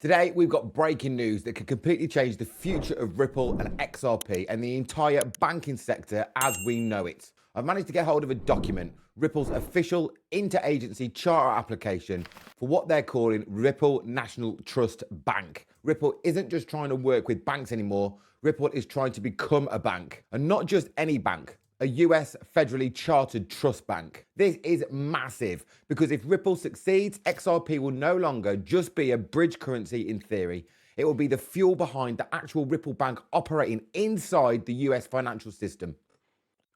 Today, we've got breaking news that could completely change the future of Ripple and XRP and the entire banking sector as we know it. I've managed to get hold of a document, Ripple's official interagency charter application for what they're calling Ripple National Trust Bank. Ripple isn't just trying to work with banks anymore. Ripple is trying to become a bank, and not just any bank. A US federally chartered trust bank. This is massive because if Ripple succeeds, XRP will no longer just be a bridge currency in theory. It will be the fuel behind the actual Ripple bank operating inside the US financial system.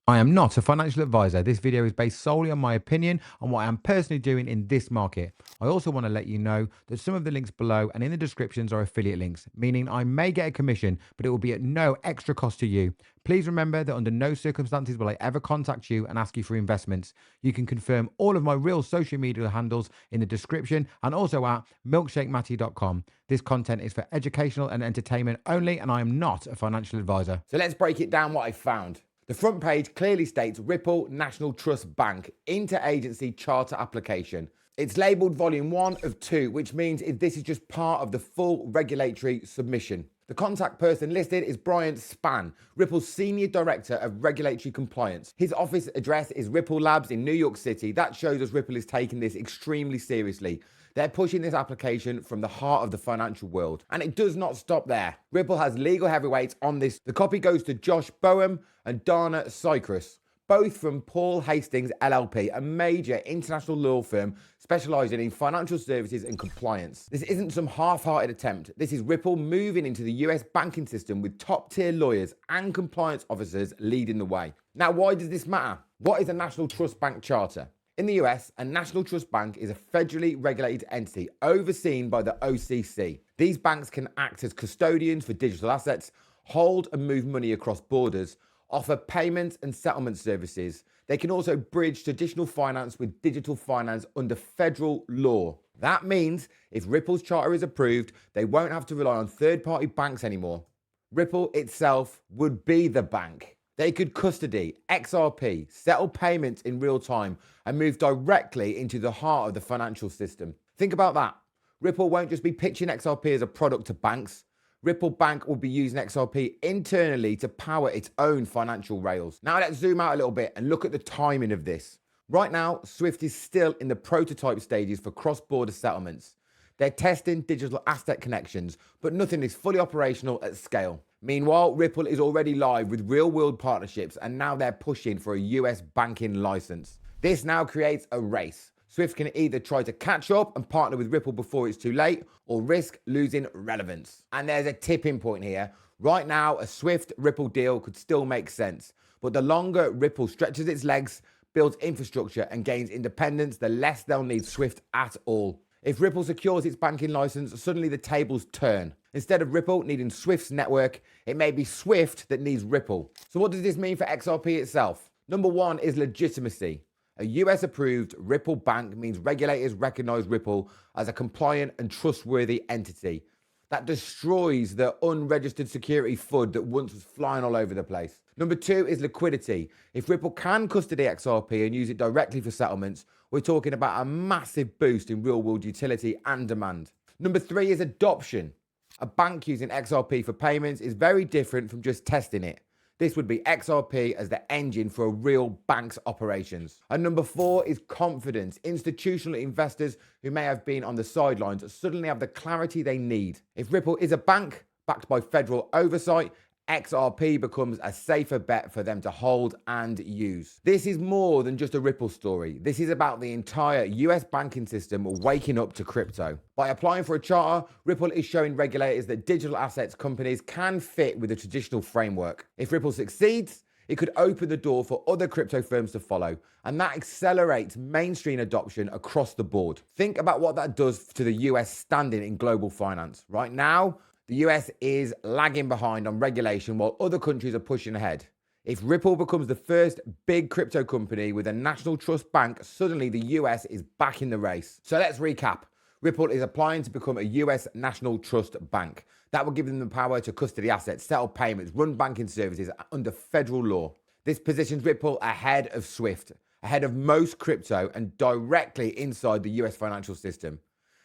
I am not a financial advisor. This video is based solely on my opinion on what I am personally doing in this market. I also want to let you know that some of the links below and in the descriptions are affiliate links, meaning I may get a commission, but it will be at no extra cost to you. Please remember that under no circumstances will I ever contact you and ask you for investments. You can confirm all of my real social media handles in the description and also at milkshakematty.com. This content is for educational and entertainment only, and I am not a financial advisor. So let's break it down what I found. The front page clearly states Ripple National Trust Bank Interagency Charter Application. It's labelled Volume 1 of 2, which means this is just part of the full regulatory submission. The contact person listed is Brian Spann, Ripple's Senior Director of Regulatory Compliance. His office address is Ripple Labs in New York City. That shows us Ripple is taking this extremely seriously. They're pushing this application from the heart of the financial world. And it does not stop there. Ripple has legal heavyweights on this. The copy goes to Josh Boehm and Dana Cyprus, both from Paul Hastings LLP, a major international law firm specializing in financial services and compliance. This isn't some half-hearted attempt. This is Ripple moving into the US banking system with top-tier lawyers and compliance officers leading the way. Now, why does this matter? What is a National Trust Bank Charter? In the US, a National Trust Bank is a federally regulated entity overseen by the OCC. These banks can act as custodians for digital assets, hold and move money across borders, offer payment and settlement services. They can also bridge traditional finance with digital finance under federal law. That means if Ripple's charter is approved, they won't have to rely on third-party banks anymore. Ripple itself would be the bank. They could custody XRP, settle payments in real time, and move directly into the heart of the financial system. Think about that. Ripple won't just be pitching XRP as a product to banks. Ripple Bank will be using XRP internally to power its own financial rails. Now let's zoom out a little bit and look at the timing of this. Right now, SWIFT is still in the prototype stages for cross-border settlements. They're testing digital asset connections, but nothing is fully operational at scale. Meanwhile, Ripple is already live with real-world partnerships, and now they're pushing for a US banking license. This now creates a race. SWIFT can either try to catch up and partner with Ripple before it's too late, or risk losing relevance. And there's a tipping point here. Right now, a SWIFT-Ripple deal could still make sense, but the longer Ripple stretches its legs, builds infrastructure, and gains independence, the less they'll need SWIFT at all. If Ripple secures its banking license, suddenly the tables turn. Instead of Ripple needing SWIFT's network, it may be SWIFT that needs Ripple. So what does this mean for XRP itself? Number one is legitimacy. A US-approved Ripple bank means regulators recognize Ripple as a compliant and trustworthy entity. That destroys the unregistered security FUD that once was flying all over the place. Number two is liquidity. If Ripple can custody XRP and use it directly for settlements, we're talking about a massive boost in real-world utility and demand. Number three is adoption. A bank using XRP for payments is very different from just testing it. This would be XRP as the engine for a real bank's operations. And number four is confidence. Institutional investors who may have been on the sidelines suddenly have the clarity they need. If Ripple is a bank backed by federal oversight, XRP becomes a safer bet for them to hold and use. This is more than just a Ripple story. This is about the entire US banking system waking up to crypto. By applying for a charter, Ripple is showing regulators that digital assets companies can fit with the traditional framework. If Ripple succeeds, it could open the door for other crypto firms to follow, and that accelerates mainstream adoption across the board. Think about what that does to the US standing in global finance. Right now, the US is lagging behind on regulation while other countries are pushing ahead. If Ripple becomes the first big crypto company with a national trust bank, suddenly the US is back in the race. So let's recap. Ripple is applying to become a US national trust bank. That will give them the power to custody assets, settle payments, run banking services under federal law. This positions Ripple ahead of SWIFT, ahead of most crypto, and directly inside the US financial system.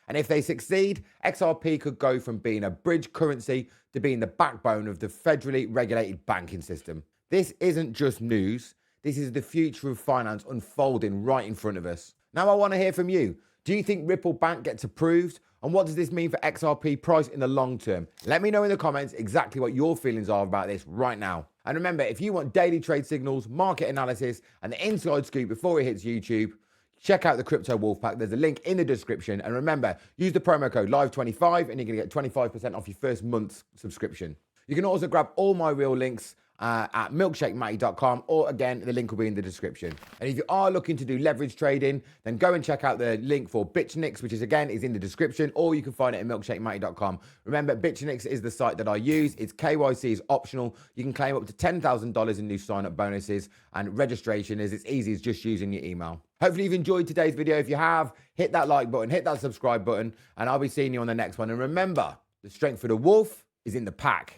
And if they succeed, XRP could go from being a bridge currency to being the backbone of the federally regulated banking system. This isn't just news. This is the future of finance unfolding right in front of us. Now I want to hear from you. Do you think Ripple Bank gets approved? And what does this mean for XRP price in the long term? Let me know in the comments exactly what your feelings are about this right now. And remember, if you want daily trade signals, market analysis, and the inside scoop before it hits YouTube, check out the Crypto Wolf Pack. There's a link in the description. And remember, use the promo code LIVE25 and you're going to get 25% off your first month's subscription. You can also grab all my real links at milkshakematty.com, or again, the link will be in the description. And if you are looking to do leverage trading, then go and check out the link for Bitchnix, which is in the description, or you can find it at milkshakematty.com. Remember, Bitchnix is the site that I use. Its KYC is optional. You can claim up to $10,000 in new sign-up bonuses, and registration is as easy as just using your email. Hopefully you've enjoyed today's video. If you have, hit that like button, hit that subscribe button, and I'll be seeing you on the next one. And remember, the strength of the wolf is in the pack.